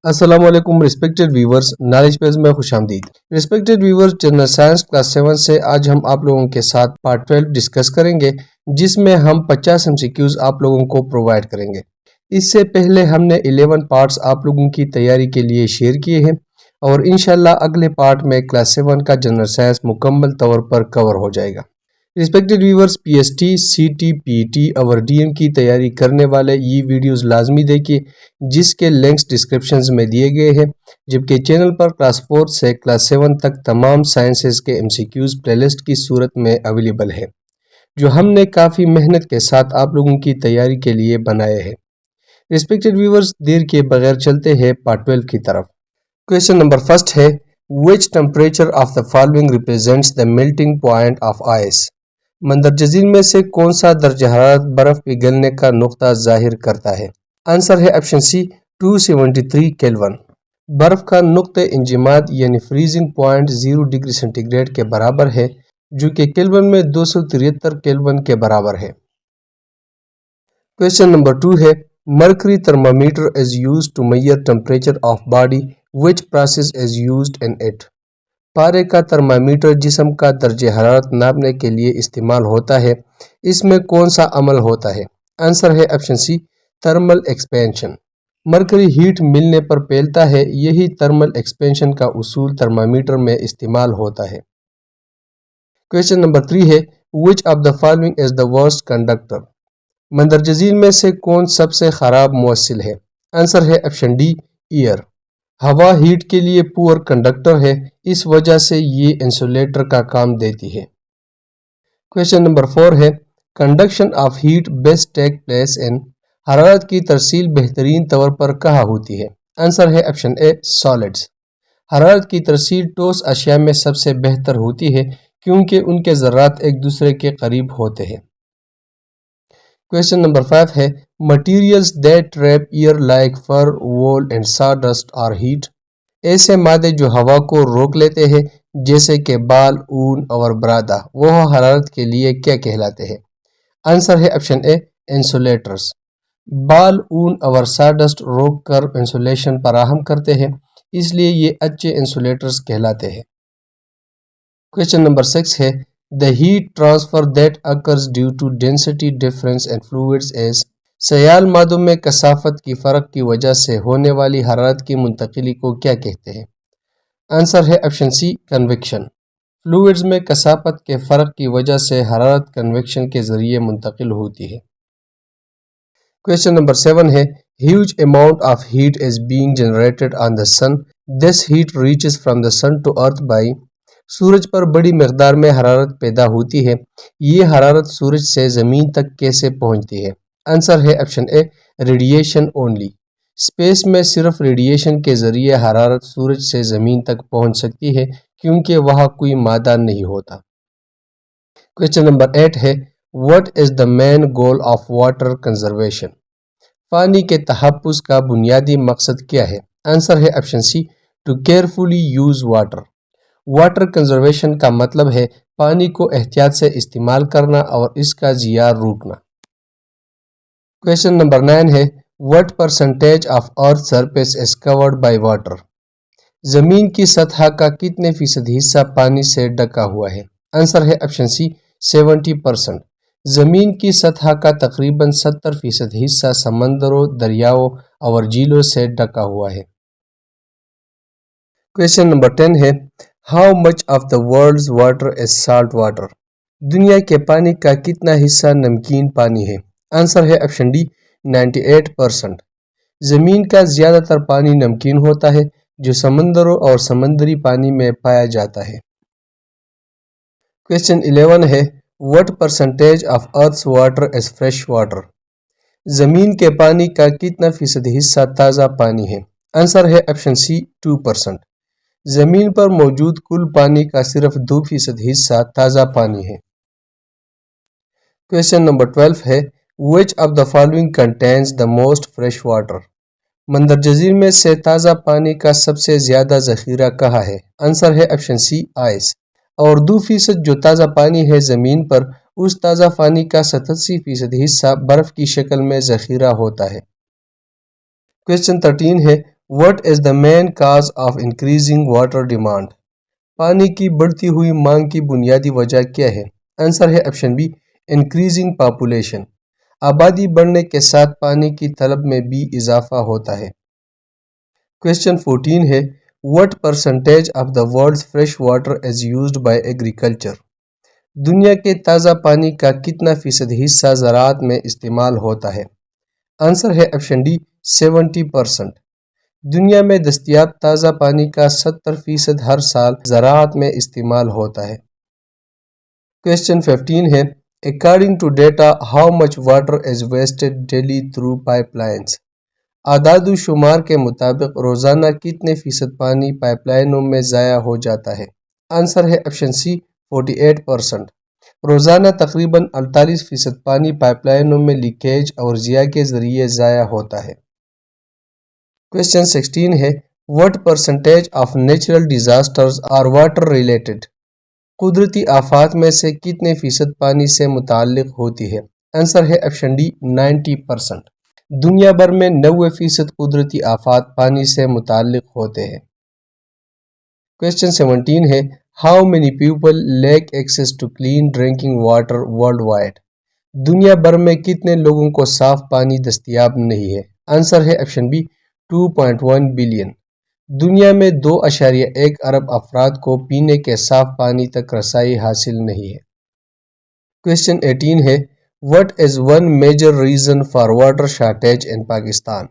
السلام علیکم respected viewers, knowledge Ps میں خوش آمدید۔ Respected viewers, general science class 7 سے آج ہم آپ لوگوں کے ساتھ پارٹ 12 ڈسکس کریں گے، جس میں ہم 50 MCQs آپ لوگوں کو پرووائڈ کریں گے۔ اس سے پہلے ہم نے 11 پارٹس آپ لوگوں کی تیاری کے لیے شیئر کیے ہیں، اور انشاءاللہ اگلے پارٹ میں کلاس 7 کا جنرل سائنس مکمل طور پر کور ہو جائے گا۔ Respected viewers, P S T, C T, P T اور ڈی ایم کی تیاری کرنے والے یہ ویڈیوز لازمی دیکھیے، جس کے لنکس ڈسکرپشنز میں دیے گئے ہیں، جبکہ چینل پر کلاس 4 سے کلاس 7 تک تمام سائنسز کے MCQs پلے لسٹ کی صورت میں اویلیبل ہے، جو ہم نے کافی محنت کے ساتھ آپ لوگوں کی تیاری کے لیے بنائے ہیں۔ ریسپیکٹڈ ویورز، دیر کے بغیر چلتے ہیں پارٹ 12 کی طرف۔ کویشچن نمبر فرسٹ ہے، which temperature of the following represents the melting point of ice؟ مندرجہ ذیل میں سے کون سا درجہ حرارت برف پگھلنے کا نقطہ ظاہر کرتا ہے؟ آنسر ہے آپشن سی 273 کیلون۔ برف کا نقطہ انجماد یعنی freezing point 0 degree centigrade کے برابر ہے، جو کہ کیلون میں 273 کیلون کے برابر ہے۔ کویشچن نمبر 2 ہے، mercury thermometer is used to measure temperature of body, which process is used in it؟ پارے کا تھرمامیٹر جسم کا درجہ حرارت ناپنے کے لیے استعمال ہوتا ہے، اس میں کون سا عمل ہوتا ہے؟ آنسر ہے option C thermal expansion. Mercury heat ملنے پر پھیلتا ہے، یہی تھرمل ایکسپینشن کا اصول تھرمامیٹر میں استعمال ہوتا ہے۔ کویشچن نمبر 3 ہے، which of the following is the worst conductor؟ مندرجہ ذیل میں سے کون سب سے خراب موصل ہے؟ آنسر ہے آپشن ڈی ایئر۔ ہوا ہیٹ کے لیے پور کنڈکٹر ہے، اس وجہ سے یہ انسولیٹر کا کام دیتی ہے۔ کویشچن نمبر 4 ہے، conduction of heat best take place in? حرارت کی ترسیل بہترین طور پر کہاں ہوتی ہے؟ آنسر ہے آپشن اے سالڈز۔ حرارت کی ترسیل ٹھوس اشیاء میں سب سے بہتر ہوتی ہے، کیونکہ ان کے ذرات ایک دوسرے کے قریب ہوتے ہیں۔ کویشچن نمبر 5 ہے، materials that trap air like fur, wool and سا ڈسٹ آر ہیٹ؟ ایسے مادے جو ہوا کو روک لیتے ہیں، جیسے کہ بال، اون اور برادہ، وہ حرارت کے لیے کیا کہلاتے ہیں؟ آنسر ہے آپشن اے انسولیٹرز۔ بال، اون اور سا ڈسٹ روک کر انسولیشن فراہم کرتے ہیں، اس لیے یہ اچھے انسولیٹرز کہلاتے ہیں۔ کویشچن نمبر 6 ہے، the heat transfer that occurs due to density difference in fluids is؟ سیال مادوں میں کثافت کی فرق کی وجہ سے ہونے والی حرارت کی منتقلی کو کیا کہتے ہیں؟ آنسر ہے آپشن سی کنویکشن۔ فلوئڈز میں کثافت کے فرق کی وجہ سے حرارت کنویکشن کے ذریعے منتقل ہوتی ہے۔ کویشچن نمبر 7 ہے، huge amount of heat is being generated on the sun. This heat reaches from the sun to earth by؟ سورج پر بڑی مقدار میں حرارت پیدا ہوتی ہے، یہ حرارت سورج سے زمین تک کیسے پہنچتی ہے؟ آنسر ہے آپشن اے ریڈیشن اونلی۔ اسپیس میں صرف ریڈیشن کے ذریعے حرارت سورج سے زمین تک پہنچ سکتی ہے، کیونکہ وہاں کوئی مادہ نہیں ہوتا۔ کویشچن نمبر 8 ہے، what is the main goal of water conservation؟ پانی کے تحفظ کا بنیادی مقصد کیا ہے؟ آنسر ہے option C to carefully use water۔ Water conservation کا مطلب ہے پانی کو احتیاط سے استعمال کرنا اور اس کا ضیاع روکنا۔ کویشچن نمبر 9 ہے، what percentage of earth surface is covered by water؟ زمین کی سطح کا کتنے فیصد حصہ پانی سے ڈھکا ہوا ہے؟ آنسر ہے آپشن سی 70%۔ زمین کی سطح کا تقریباً 70% حصہ سمندروں، دریاؤں اور جھیلوں سے ڈھکا ہوا ہے۔ کویشچن نمبر 10 ہے، how much of the world's water is salt water؟ دنیا کے پانی کا کتنا حصہ نمکین پانی ہے؟ آنسر ہے آپشن ڈی 98%۔ زمین کا زیادہ تر پانی نمکین ہوتا ہے، جو سمندروں اور سمندری پانی میں پایا جاتا ہے۔ کویشچن 11 ہے، what percentage of earth's water is fresh water؟ زمین کے پانی کا کتنا فیصد حصہ تازہ پانی ہے؟ آنسر ہے آپشن سی 2%۔ زمین پر موجود کل پانی کا صرف 2% حصہ تازہ پانی ہے۔ کویشچن نمبر 12 ہے، which of the following contains the most fresh water؟ مندرجہ ذیل میں سے تازہ پانی کا سب سے زیادہ ذخیرہ کہاں ہے؟ آنسر ہے آپشن سی آئس۔ اور 2% جو تازہ پانی ہے زمین پر، اس تازہ پانی کا 87% حصہ برف کی شکل میں ذخیرہ ہوتا ہے۔ کویشچن 13 ہے، What is the main cause of increasing water demand? پانی کی بڑھتی ہوئی مانگ کی بنیادی وجہ کیا ہے؟ آنسر ہے آپشن بی انکریزنگ پاپولیشن۔ آبادی بڑھنے کے ساتھ پانی کی طلب میں بھی اضافہ ہوتا ہے۔ کویسچن 14 ہے What percentage of the world's fresh water is used by agriculture? دنیا کے تازہ پانی کا کتنا فیصد حصہ زراعت میں استعمال ہوتا ہے؟ آنسر ہے آپشن ڈی 70%۔ دنیا میں دستیاب تازہ پانی کا 70% ہر سال زراعت میں استعمال ہوتا ہے۔ کویسچن 15 ہے According to data, how much water is wasted daily through pipelines? اعداد و شمار کے مطابق روزانہ کتنے فیصد پانی پائپ لائنوں میں ضائع ہو جاتا ہے؟ آنسر ہے آپشن سی 48%۔ روزانہ تقریباً 48% پانی پائپ لائنوں میں لیکیج اور ضیاء کے ذریعے ضائع ہوتا ہے۔ کویسچن 16 ہے What percentage of natural disasters are water related? قدرتی آفات میں سے کتنے فیصد پانی سے متعلق ہوتی ہے؟ آنسر ہے آپشن ڈی 90%۔ دنیا بھر میں 90% قدرتی آفات پانی سے متعلق ہوتے ہیں۔ کویسچن 17 ہے How many people lack access to clean drinking water worldwide? دنیا بھر میں کتنے لوگوں کو صاف پانی دستیاب نہیں ہے؟ آنسر ہے آپشن بی 2.1 بلین۔ دنیا میں 2.1 ارب افراد کو پینے کے صاف پانی تک رسائی حاصل نہیں ہے۔ کویسچن 18 ہے What is one major reason for water shortage in Pakistan?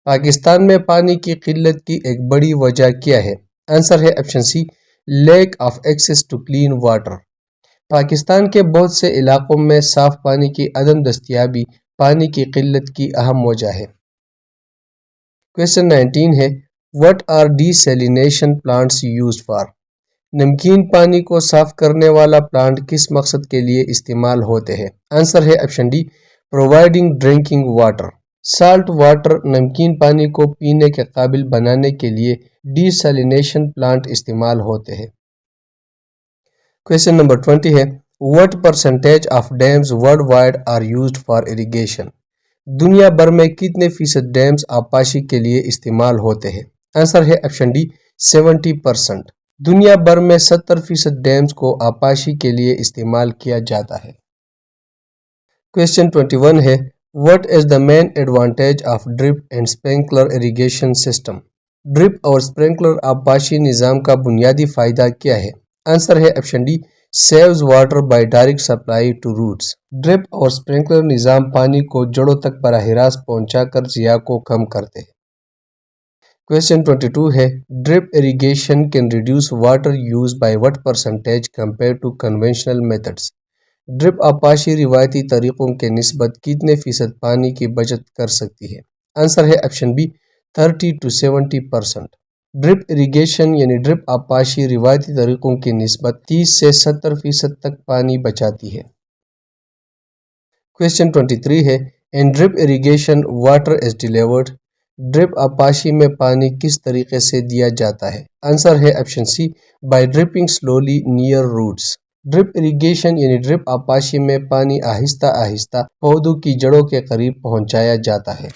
Pakistan میں پانی کی قلت کی ایک بڑی وجہ کیا ہے؟ آنسر ہے option C lack of access to clean water. Pakistan کے بہت سے علاقوں میں صاف پانی کی عدم دستیابی پانی کی قلت کی اہم وجہ ہے۔ کویسچن 19 ہے What are desalination plants used for? نمکین پانی کو صاف کرنے والا پلانٹ کس مقصد کے لیے استعمال ہوتے ہیں؟ آنسر ہے option D providing drinking water. Salt water نمکین پانی کو پینے کے قابل بنانے کے لیے ڈیسیلینیشن پلانٹ استعمال ہوتے ہیں۔ کویسچن نمبر 20 ہے What percentage of dams worldwide are used for irrigation? دنیا بھر میں کتنے فیصد ڈیمز آبپاشی کے لیے استعمال ہوتے ہیں؟ آنسر ہے آپشن ڈی 70%۔ دنیا بھر میں 70% ڈیمز کو آبپاشی کے لیے استعمال کیا جاتا ہے۔ کویسچن 21 ہے What is the main advantage of drip and sprinkler irrigation system? Drip اور سپرنکلر آبپاشی نظام کا بنیادی فائدہ کیا ہے؟ آنسر ہے option D saves water by direct supply to roots۔ Drip اور سپرنکلر نظام پانی کو جڑوں تک براہ راست پہنچا کر ضیاء کو کم کرتے ہیں۔ کویسچن 22 ہے drip irrigation can reduce water use by what percentage compared to conventional methods؟ Drip آبپاشی روایتی طریقوں کے نسبت کتنے فیصد پانی کی بچت کر سکتی ہے؟ آنسر ہے option be 30 to 70%۔ Drip irrigation یعنی ڈرپ آبپاشی روایتی طریقوں کی نسبت 30 سے 70% تک پانی بچاتی ہے۔ کویسچن 23 ہے In drip irrigation water is delivered؟ Drip آبپاشی میں پانی کس طریقے سے دیا جاتا ہے؟ آنسر ہے option C by dripping slowly near roots۔ Drip irrigation یعنی ڈرپ آبپاشی میں پانی آہستہ آہستہ پودوں کی جڑوں کے قریب پہنچایا جاتا ہے۔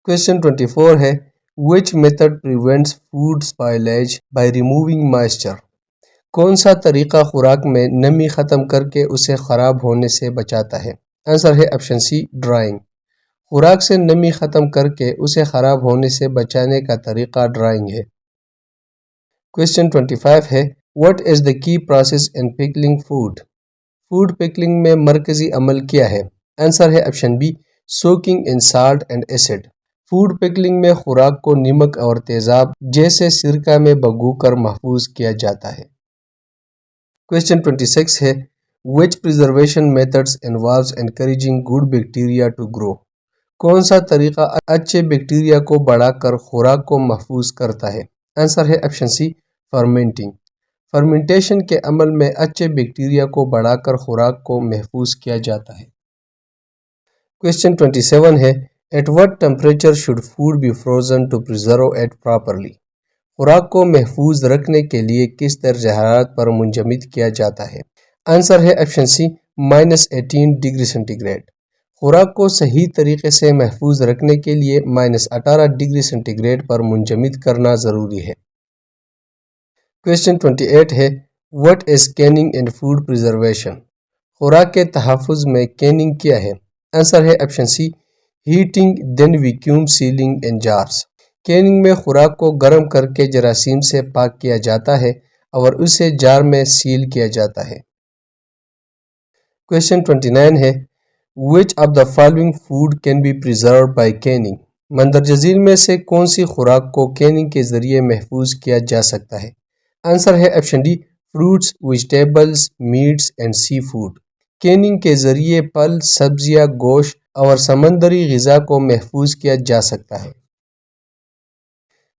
کویسچن 24 ہے Which method prevents food spoilage by removing moisture؟ کون سا طریقہ خوراک میں نمی ختم کر کے اسے خراب ہونے سے بچاتا ہے؟ آنسر ہے آپشن سی ڈرائنگ۔ خوراک سے نمی ختم کر کے اسے خراب ہونے سے بچانے کا طریقہ ڈرائنگ ہے۔ کویسچن 25 ہے What is the key process in pickling food؟ Food پکلنگ میں مرکزی عمل کیا ہے؟ آنسر ہے option B soaking in salt and acid۔ فوڈ پکلنگ میں خوراک کو نمک اور تیزاب جیسے سرکہ میں بھگو کر محفوظ کیا جاتا ہے۔ کویسچن 26 ہے Which preservation methods involves encouraging good bacteria to grow؟ کون سا طریقہ اچھے بیکٹیریا کو بڑھا کر خوراک کو محفوظ کرتا ہے؟ آنسر ہے آپشن سی فرمنٹنگ۔ فرمنٹیشن کے عمل میں اچھے بیکٹیریا کو بڑھا کر خوراک کو محفوظ کیا جاتا ہے۔ کویسچن 27 ہے At what temperature should food be frozen to preserve it properly؟ خوراک کو محفوظ رکھنے کے لیے کس درجہ حرارت پر منجمد کیا جاتا ہے؟ آنسر ہے option C -18 degree centigrade. خوراک کو صحیح طریقے سے محفوظ رکھنے کے لیے -18 ڈگری سینٹی گریڈ پر منجمد کرنا ضروری ہے۔ کویسچن 28 ہے what is caning in food preservation? خوراک کے تحفظ میں کیننگ کیا ہے؟ آنسر ہے آپشن سی ہیٹنگ دین ویکیوم سیلنگ ان جارز۔ کیننگ میں خوراک کو گرم کر کے جراثیم سے پاک کیا جاتا ہے اور اسے جار میں سیل کیا جاتا ہے۔ کویسچن 29 ہے which of the following food can be preserved by canning؟ مندرجہ ذیل میں سے کون سی خوراک کو کیننگ کے ذریعے محفوظ کیا جا سکتا ہے؟ آنسر ہے option D fruits, vegetables, meats and sea food. Canning کے ذریعے پھل، سبزیاں، گوشت اور سمندری غذا کو محفوظ کیا جا سکتا ہے۔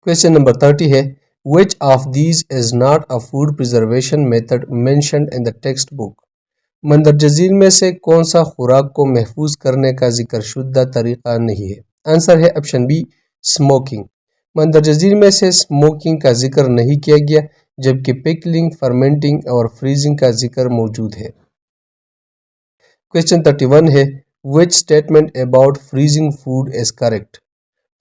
کویسچن نمبر 30 ہے which of these is not a food preservation method mentioned in the text book؟ مندرجہ ذیل میں سے کون سا خوراک کو محفوظ کرنے کا ذکر شدہ طریقہ نہیں ہے؟ آنسر ہے آپشن بی سموکنگ۔ مندرجہ ذیل میں سے سموکنگ کا ذکر نہیں کیا گیا جبکہ پکلنگ، فرمنٹنگ اور فریزنگ کا ذکر موجود ہے۔ کویسچن 31 ہے which statement about freezing food is correct؟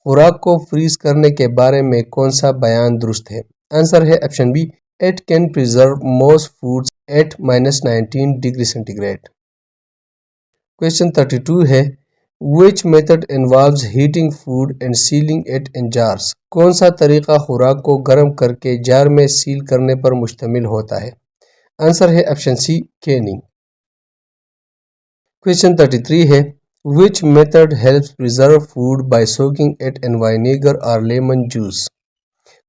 خوراک کو فریز کرنے کے بارے میں کون سا بیان درست ہے؟ آنسر ہے option B it can preserve most foods at -19 degree centigrade. Question 32 ہے which method involves heating food and sealing it in jars؟ کون سا طریقہ خوراک کو گرم کر کے جار میں سیل کرنے پر مشتمل ہوتا ہے؟ آنسر ہے آپشن سی کیننگ۔ کویسچن 33 ہے which method helps preserve food by soaking it in vinegar or lemon juice؟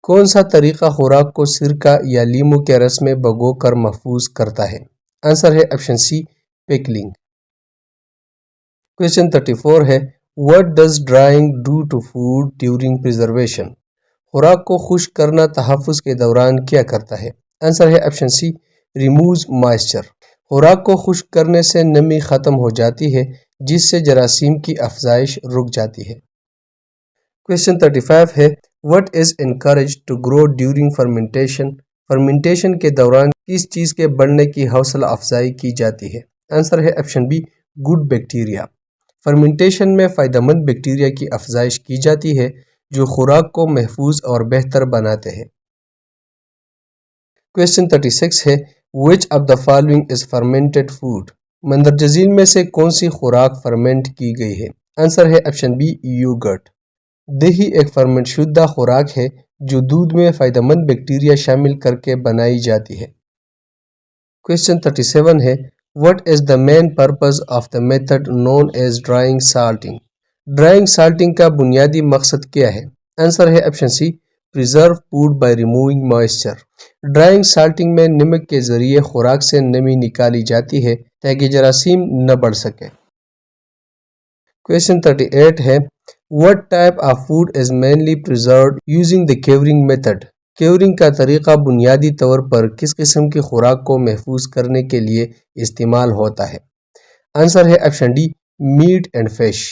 کون سا طریقہ خوراک کو سرکہ یا لیمو کے رس میں بھگو کر محفوظ کرتا ہے؟ آنسر ہے آپشن سی پکلنگ۔ کویسچن 34 ہے what does drying do to food during preservation؟ خوراک کو خشک کرنا تحفظ کے دوران کیا کرتا ہے؟ آنسر ہے آپشن سی removes moisture۔ خوراک کو خشک کرنے سے نمی ختم ہو جاتی ہے جس سے جراثیم کی افزائش رک جاتی ہے۔ کویسچن 35 ہے what is encouraged to grow during fermentation؟ Fermentation کے دوران کس چیز کے بڑھنے کی حوصلہ افزائی کی جاتی ہے؟ آنسر ہے option be good bacteria. Fermentation میں فائدہ مند بیکٹیریا کی افزائش کی جاتی ہے جو خوراک کو محفوظ اور بہتر بناتے ہیں۔ کویسچن 36 ہے which of the following is fermented food؟ مندرجہ ذیل میں سے کون سی خوراک فرمنٹ کی گئی ہے؟ آنسر ہے آپشن بی یوگرٹ۔ دہی ایک فرمنٹ شدہ خوراک ہے جو دودھ میں فائدہ مند بیکٹیریا شامل کر کے بنائی جاتی ہے۔ کویسچن 37 ہے what is the main purpose of the method known as drying salting؟ Drying salting کا بنیادی مقصد کیا ہے؟ آنسر ہے option C preserve food by removing moisture۔ Drying salting میں نمک کے ذریعے خوراک سے نمی نکالی جاتی ہے تاکہ جراثیم نہ بڑھ سکے۔ کویسچن 38 ہے what type of food is mainly preserved using the curing method؟ Curing کا طریقہ بنیادی طور پر کس قسم کی خوراک کو محفوظ کرنے کے لیے استعمال ہوتا ہے؟ آنسر ہے option D meat and fish.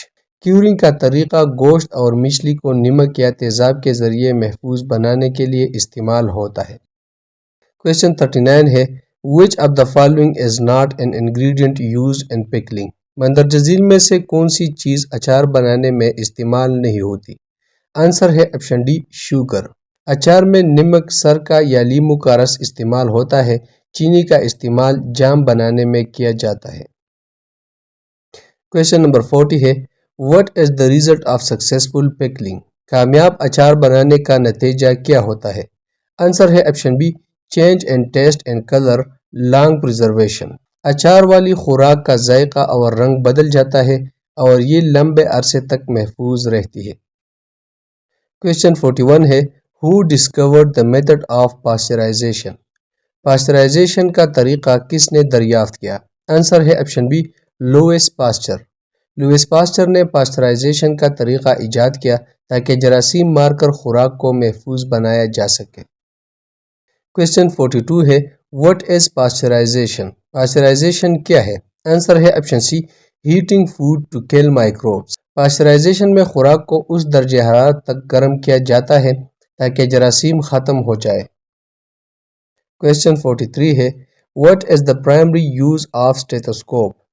Curing کا طریقہ گوشت اور مچھلی کو نمک یا تیزاب کے ذریعے محفوظ بنانے کے لیے استعمال ہوتا ہے۔ کویسچن 39 ہے which of the following is not an ingredient used in pickling؟ مندرجہ ذیل میں سے کون سی چیز اچار بنانے میں استعمال نہیں ہوتی؟ آنسر ہے آپشن ڈی شوگر۔ اچار میں نمک، سرکہ یا لیمو کا رس استعمال ہوتا ہے، چینی کا استعمال جام بنانے میں کیا جاتا ہے۔ کویسچن نمبر 40 ہے what is the result of successful pickling؟ کامیاب اچار بنانے کا نتیجہ کیا ہوتا ہے؟ آنسر ہے option be change in taste and color long preservation۔ اچار والی خوراک کا ذائقہ اور رنگ بدل جاتا ہے اور یہ لمبے عرصے تک محفوظ رہتی ہے۔ کویسچن 41 ہے who discovered the method of pasteurization؟ پاسچرائزیشن کا طریقہ کس نے دریافت کیا؟ آنسر ہے option B Louis Pasteur. Louis Pasteur نے پاسچرائزیشن کا طریقہ ایجاد کیا تاکہ جراثیم مار کر خوراک کو محفوظ بنایا جا سکے۔ کویسچن 42 ہے what is pasteurization؟ پاسچرائزیشن کیا ہے؟ آنسر ہے option C heating food to kill microbes۔ Pasteurization میں خوراک کو اس درجہ حرارت تک گرم کیا جاتا ہے تاکہ جراثیم ختم ہو جائے۔ کویسچن 43 ہے what is the primary use of stethoscope؟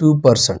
2%।